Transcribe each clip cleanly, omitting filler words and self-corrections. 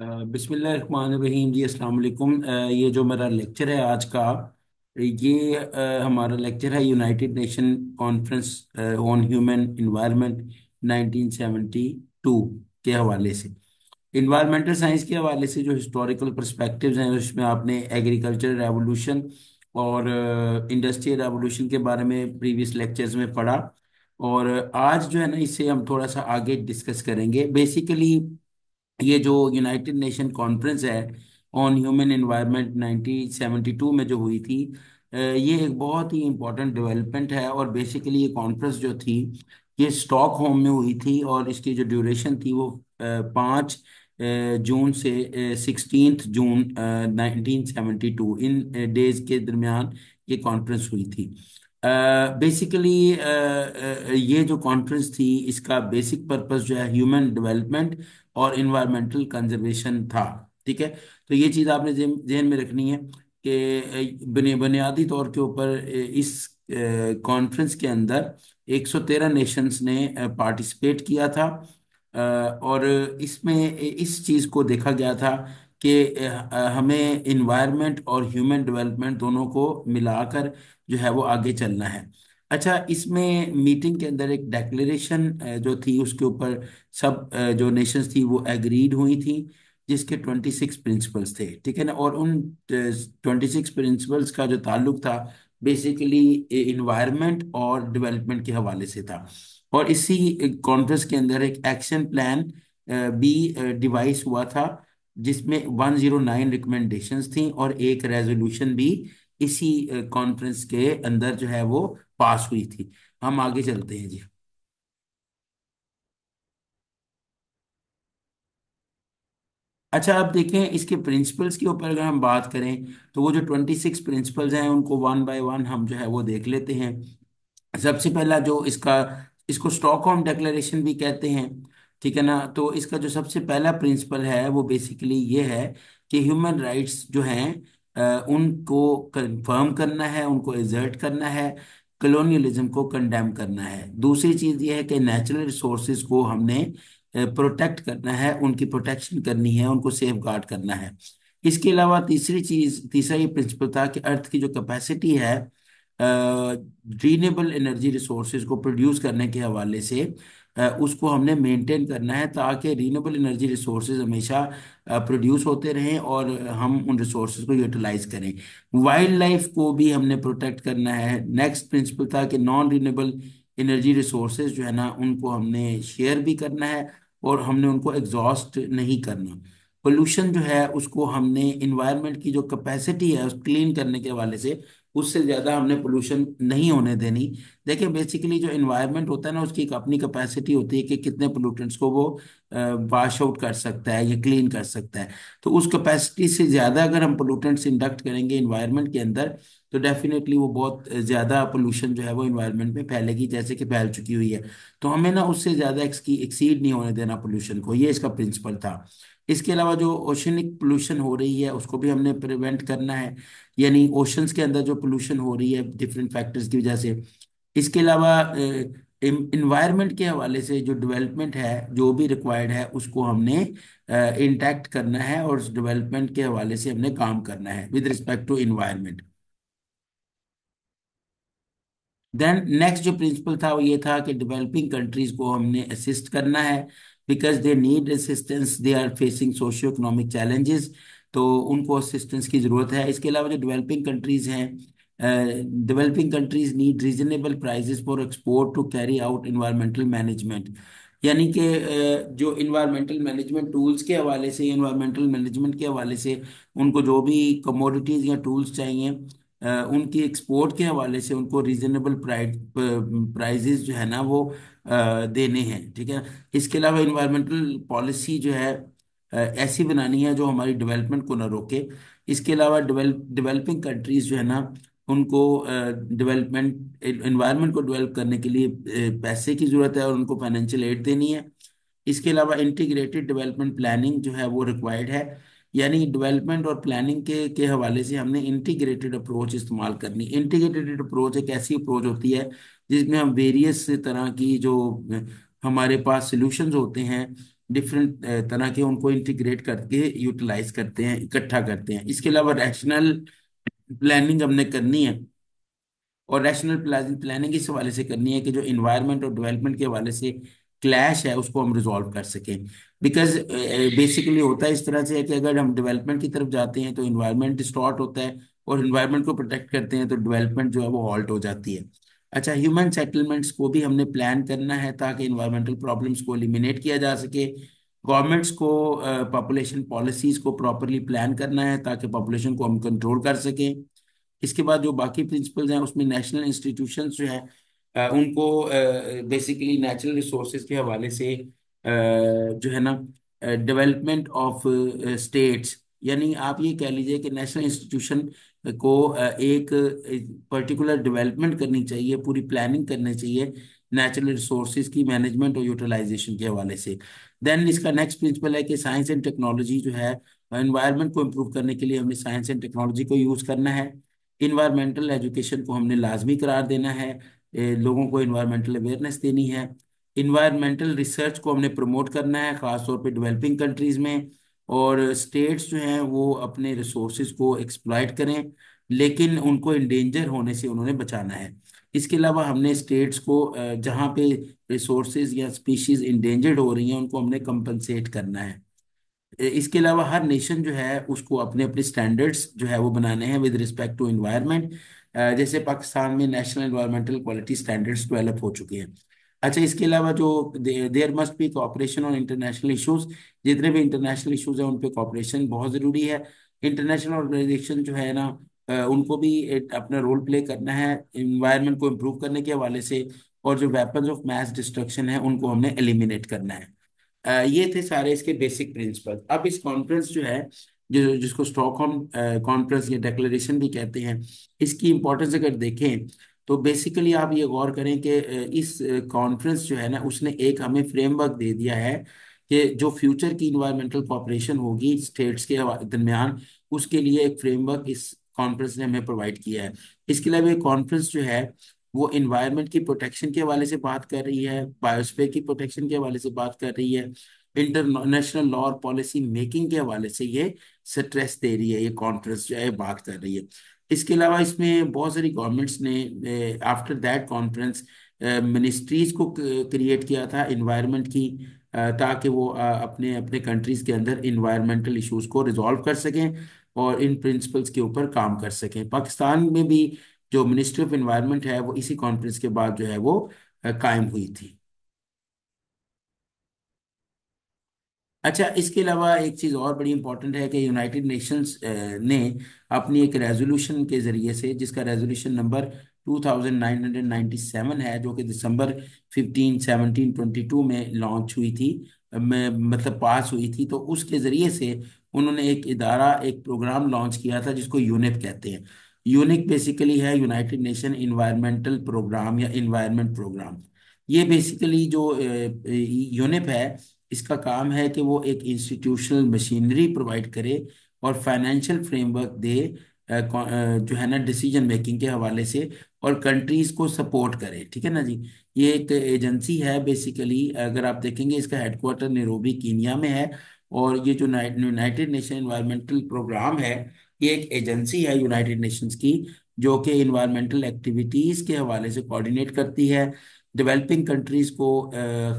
बिस्मिल्लाहिर्रहमानिर्रहीम जी, अस्सलाम वालेकुम। ये जो मेरा लेक्चर है आज का, ये हमारा लेक्चर है United nation conference on human environment 1972 के हवाले से। इन्वायरमेंटल साइंस के हवाले से जो हिस्टोरिकल पर्सपेक्टिव्स हैं, उसमें आपने एग्रीकल्चर रेवोल्यूशन और इंडस्ट्रियल रेवोल्यूशन के बारे में प्रीवियस लेक्चर्स में पढ़ा। और आज जो है ना, इसे हम थोड़ा सा आगे डिस्कस करेंगे। बेसिकली ये जो यूनाइटेड नेशन कॉन्फ्रेंस है ऑन ह्यूमन एनवायरनमेंट 1972 में जो हुई थी, ये एक बहुत ही इम्पोर्टेंट डेवलपमेंट है। और बेसिकली ये कॉन्फ्रेंस जो थी, ये स्टॉकहोम में हुई थी और इसकी जो ड्यूरेशन थी वो 5 जून से 16 जून 1972, इन डेज के दरमियान ये कॉन्फ्रेंस हुई थी। बेसिकली ये जो कॉन्फ्रेंस थी, इसका बेसिक पर्पस जो है ह्यूमन डेवलपमेंट और इन्वायरमेंटल कंजर्वेशन था। ठीक है। तो ये चीज़ आपने ज़हन में रखनी है कि बुनियादी तौर के ऊपर इस कॉन्फ्रेंस के अंदर 113 नेशंस ने पार्टिसिपेट किया था। और इसमें इस चीज़ को देखा गया था कि हमें इन्वायरमेंट और ह्यूमन डेवलपमेंट दोनों को मिलाकर जो है वो आगे चलना है। अच्छा, इसमें मीटिंग के अंदर एक डेक्लेरेशन जो थी, उसके ऊपर सब जो नेशंस थी वो एग्रीड हुई थी, जिसके 26 प्रिंसिपल्स थे। ठीक है ना। और उन 26 प्रिंसिपल्स का जो ताल्लुक था, बेसिकली इन्वायरमेंट और डेवलपमेंट के हवाले से था। और इसी कॉन्फ्रेंस के अंदर एक एक्शन प्लान भी डिवाइस हुआ था, जिसमें 109 रिकमेंडेशंस थी और एक रेजोल्यूशन भी इसी कॉन्फ्रेंस के अंदर जो है वो पास हुई थी। हम आगे चलते हैं जी। अच्छा, अब देखें इसके प्रिंसिपल्स के ऊपर अगर हम बात करें, तो वो जो 26 प्रिंसिपल्स हैं, उनको वन बाय वन हम जो है वो देख लेते हैं। सबसे पहला जो इसका, इसको स्टॉकहोम डिक्लेरेशन भी कहते हैं। ठीक है ना। तो इसका जो सबसे पहला प्रिंसिपल है वो बेसिकली ये है कि ह्यूमन राइट्स जो हैं, उनको कंफर्म करना है, उनको एजर्ट करना है, कलोनियलिज्म को कंडेम करना है। दूसरी चीज ये है कि नेचुरल रिसोर्सेज को हमने प्रोटेक्ट करना है, उनकी प्रोटेक्शन करनी है, उनको सेफ गार्ड करना है। इसके अलावा तीसरा ये प्रिंसिपल था कि अर्थ की जो कैपेसिटी है रीनेबल एनर्जी रिसोर्सेज को प्रोड्यूस करने के हवाले से, उसको हमने मेंटेन करना है, ताकि रीनेबल एनर्जी रिसोर्सेज हमेशा प्रोड्यूस होते रहें और हम उन रिसोर्सेज को यूटिलाइज करें। वाइल्ड लाइफ को भी हमने प्रोटेक्ट करना है। नेक्स्ट प्रिंसिपल था कि नॉन रीनेबल एनर्जी रिसोर्सेज जो है ना, उनको हमने शेयर भी करना है और हमने उनको एग्जॉस्ट नहीं करना। पोल्यूशन जो है उसको हमने, इन्वायरमेंट की जो कैपेसिटी है उस क्लीन करने के हवाले से, उससे ज्यादा हमने पोल्यूशन नहीं होने देनी। देखिए, बेसिकली जो इन्वायरमेंट होता है ना, उसकी एक अपनी कैपेसिटी होती है कि कितने पोल्यूटेंट्स को वो वाश आउट कर सकता है या क्लीन कर सकता है। तो उस कैपेसिटी से ज्यादा अगर हम पोल्यूटेंट्स इंडक्ट करेंगे इन्वायरमेंट के अंदर, तो डेफिनेटली वो बहुत ज्यादा पोल्यूशन जो है वो इन्वायरमेंट में फैलेगी, जैसे कि फैल चुकी हुई है। तो हमें ना उससे ज्यादा एक्सीड नहीं होने देना पोल्यूशन को, ये इसका प्रिंसिपल था। इसके अलावा जो ओशनिक पोल्यूशन हो रही है, उसको भी हमने प्रिवेंट करना है, यानी ओशंस के अंदर जो पोल्यूशन हो रही है डिफरेंट फैक्टर्स की वजह से। इसके अलावा इन्वायरमेंट के हवाले से जो डेवलपमेंट है, जो भी रिक्वायर्ड है, उसको हमने इंटैक्ट करना है और उस डेवलपमेंट के हवाले से हमने काम करना है with respect to environment. Then next जो प्रिंसिपल था वो ये था कि डेवलपिंग कंट्रीज को हमने असिस्ट करना है, because they need assistance, they are facing socio economic challenges. तो उनको असिस्टेंस की जरूरत है। इसके अलावा जो डेवलपिंग कंट्रीज हैं, developing countries need reasonable prices for export to carry out environmental management. यानी कि जो इन्वायरमेंटल मैनेजमेंट टूल्स के हवाले से, इन्वायरमेंटल मैनेजमेंट के हवाले से उनको जो भी कमोडिटीज या टूल्स चाहिए, उनकी एक्सपोर्ट के हवाले से उनको रीजनेबल प्राइजेस जो है ना वो देने हैं। ठीक है। इसके अलावा इन्वायरमेंटल पॉलिसी जो है ऐसी बनानी है जो हमारी डेवलपमेंट को ना रोके। इसके अलावा डेवलपिंग कंट्रीज जो है ना, उनको डेवलपमेंट इन्वायरमेंट को डेवलप करने के लिए पैसे की जरूरत है और उनको फाइनेंशियल एड देनी है। इसके अलावा इंटीग्रेटेड डेवलपमेंट प्लानिंग जो है वो रिक्वायर्ड है, यानी डेवलपमेंट और प्लानिंग के हवाले से हमने इंटीग्रेटेड अप्रोच इस्तेमाल करनी। इंटीग्रेटेड अप्रोच एक ऐसी अप्रोच होती है जिसमें हम वेरियस तरह की जो हमारे पास सॉल्यूशंस होते हैं डिफरेंट तरह के, उनको इंटीग्रेट करके यूटिलाइज करते हैं, इकट्ठा करते हैं। इसके अलावा रैशनल प्लानिंग हमने करनी है, और रैशनल प्लानिंग इस हवाले से करनी है कि जो इन्वायरमेंट और डेवलपमेंट के हवाले से क्लैश है उसको हम रिजॉल्व कर सकें। बिकॉज बेसिकली होता है इस तरह से है कि अगर हम डेवलपमेंट की तरफ जाते हैं तो इन्वायरमेंट डिस्टॉर्ट होता है, और इन्वायरमेंट को प्रोटेक्ट करते हैं तो डेवलपमेंट जो है वो हॉल्ट हो जाती है। अच्छा, ह्यूमन सेटलमेंट्स को भी हमने प्लान करना है ताकि इन्वायरमेंटल प्रॉब्लम्स को एलिमिनेट किया जा सके। गवर्नमेंट्स को पॉपुलेशन पॉलिसीज को प्रॉपरली प्लान करना है ताकि पॉपुलेशन को हम कंट्रोल कर सकें। इसके बाद जो बाकी प्रिंसिपल्स हैं उसमें नेशनल इंस्टीट्यूशंस जो हैं उनको बेसिकली नेचुरल रिसोर्सेज के हवाले से जो है ना डेवलपमेंट ऑफ स्टेट्स, यानी आप ये कह लीजिए कि नेशनल इंस्टीट्यूशन को एक पर्टिकुलर डेवलपमेंट करनी चाहिए, पूरी प्लानिंग करनी चाहिए नेचुरल रिसोर्सेज की मैनेजमेंट और यूटिलाइजेशन के हवाले से। देन इसका नेक्स्ट प्रिंसिपल है कि साइंस एंड टेक्नोलॉजी जो है, एनवायरनमेंट को इम्प्रूव करने के लिए हमने साइंस एंड टेक्नोलॉजी को यूज़ करना है। इन्वायरमेंटल एजुकेशन को हमने लाजमी करार देना है, लोगों को इन्वायरमेंटल अवेयरनेस देनी है। इन्वायरमेंटल रिसर्च को हमने प्रमोट करना है ख़ासतौर पे डेवलपिंग कंट्रीज़ में। और स्टेट्स जो हैं वो अपने रिसोर्सेज को एक्सप्लॉइट करें, लेकिन उनको इंडेंजर होने से उन्होंने बचाना है। इसके अलावा हमने स्टेट्स को जहाँ पे रिसोर्सेज या स्पीशीज इंडेंजर्ड हो रही हैं उनको हमने कंपनसेट करना है। इसके अलावा हर नेशन जो है उसको अपने अपने स्टैंडर्ड्स जो है वो बनाने हैं विद रिस्पेक्ट टू एनवायरनमेंट। जैसे पाकिस्तान में national environmental quality standards develop हो चुके हैं। अच्छा, इसके अलावा जो there must be cooperation on international issues, जितने भी इंटरनेशनल इश्यूज हैं उन पे कोऑपरेशन बहुत ज़रूरी है। इंटरनेशनल ऑर्गेनाइजेशन जो है ना उनको भी अपना रोल प्ले करना है इन्वायरमेंट को इम्प्रूव करने के हवाले से, और जो वेपन्स ऑफ मैस डिस्ट्रक्शन है उनको हमने एलिमिनेट करना है। ये थे सारे इसके बेसिक प्रिंसिपल। अब इस कॉन्फ्रेंस जो है, जो जिसको स्टॉकहोम कॉन्फ्रेंस या डेक्लेरेशन भी कहते हैं, इसकी इंपॉर्टेंस अगर देखें तो बेसिकली आप ये गौर करें कि इस कॉन्फ्रेंस जो है ना उसने एक हमें फ्रेमवर्क दे दिया है कि जो फ्यूचर की इन्वायरमेंटल कॉपरेशन होगी स्टेट्स के दरमियान, उसके लिए एक फ्रेमवर्क इस कॉन्फ्रेंस ने हमें प्रोवाइड किया है। इसके अलावा ये कॉन्फ्रेंस जो है वो इन्वायरमेंट की प्रोटेक्शन के हवाले से बात कर रही है, बायोस्फीयर की प्रोटेक्शन के हवाले से बात कर रही है, इंटरनेशनल लॉ और पॉलिसी मेकिंग के हवाले से ये स्ट्रेस दे रही है, ये कॉन्फ्रेंस जो है बात कर रही है। इसके अलावा इसमें बहुत सारी गवर्नमेंट्स ने आफ्टर दैट कॉन्फ्रेंस मिनिस्ट्रीज को क्रिएट किया था इन्वायरमेंट की, ताकि वो अपने अपने कंट्रीज के अंदर इन्वायरमेंटल इश्यूज को रिजॉल्व कर सकें और इन प्रिंसिपल्स के ऊपर काम कर सकें। पाकिस्तान में भी जो मिनिस्ट्री ऑफ एनवायरनमेंट है वो इसी कॉन्फ्रेंस के बाद जो है वो कायम हुई थी। अच्छा, इसके अलावा एक चीज़ और बड़ी इंपॉर्टेंट है कि यूनाइटेड नेशंस ने अपनी एक रेजोल्यूशन के ज़रिए से, जिसका रेजोल्यूशन नंबर 2997 है, जो कि दिसंबर 15 17 22 में लॉन्च हुई थी, में मतलब पास हुई थी, तो उसके ज़रिए से उन्होंने एक इदारा, एक प्रोग्राम लॉन्च किया था जिसको यूनिप कहते हैं। यूनिक बेसिकली है यूनाइटेड नेशन इन्वायरमेंटल प्रोग्राम या इन्वायरमेंट प्रोग्राम। ये बेसिकली जो यूनिप है, इसका काम है कि वो एक इंस्टीट्यूशनल मशीनरी प्रोवाइड करे और फाइनेंशियल फ्रेमवर्क दे, जो है ना डिसीजन मेकिंग के हवाले से, और कंट्रीज को सपोर्ट करे। ठीक है ना जी। ये एक एजेंसी है बेसिकली, अगर आप देखेंगे इसका हेडक्वार्टर नैरोबी कीनिया में है। और ये जो यूनाइटेड नेशन एनवायरमेंटल प्रोग्राम है, ये एक एजेंसी है यूनाइटेड नेशंस की, जो कि इन्वायरमेंटल एक्टिविटीज के हवाले से कोऑर्डिनेट करती है, डेवलपिंग कंट्रीज को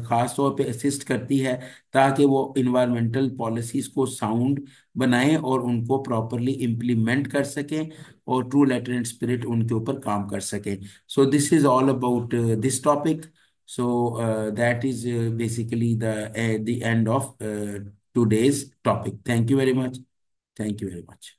ख़ास तौर पे असिस्ट करती है ताकि वो इन्वायरमेंटल पॉलिसीज़ को साउंड बनाएं और उनको प्रॉपरली इम्प्लीमेंट कर सकें, और ट्रू लेटर एंड स्पिरिट उनके ऊपर काम कर सकें। So this is all about this topic. So that is basically the end of today's topic. Thank you very much. Thank you very much.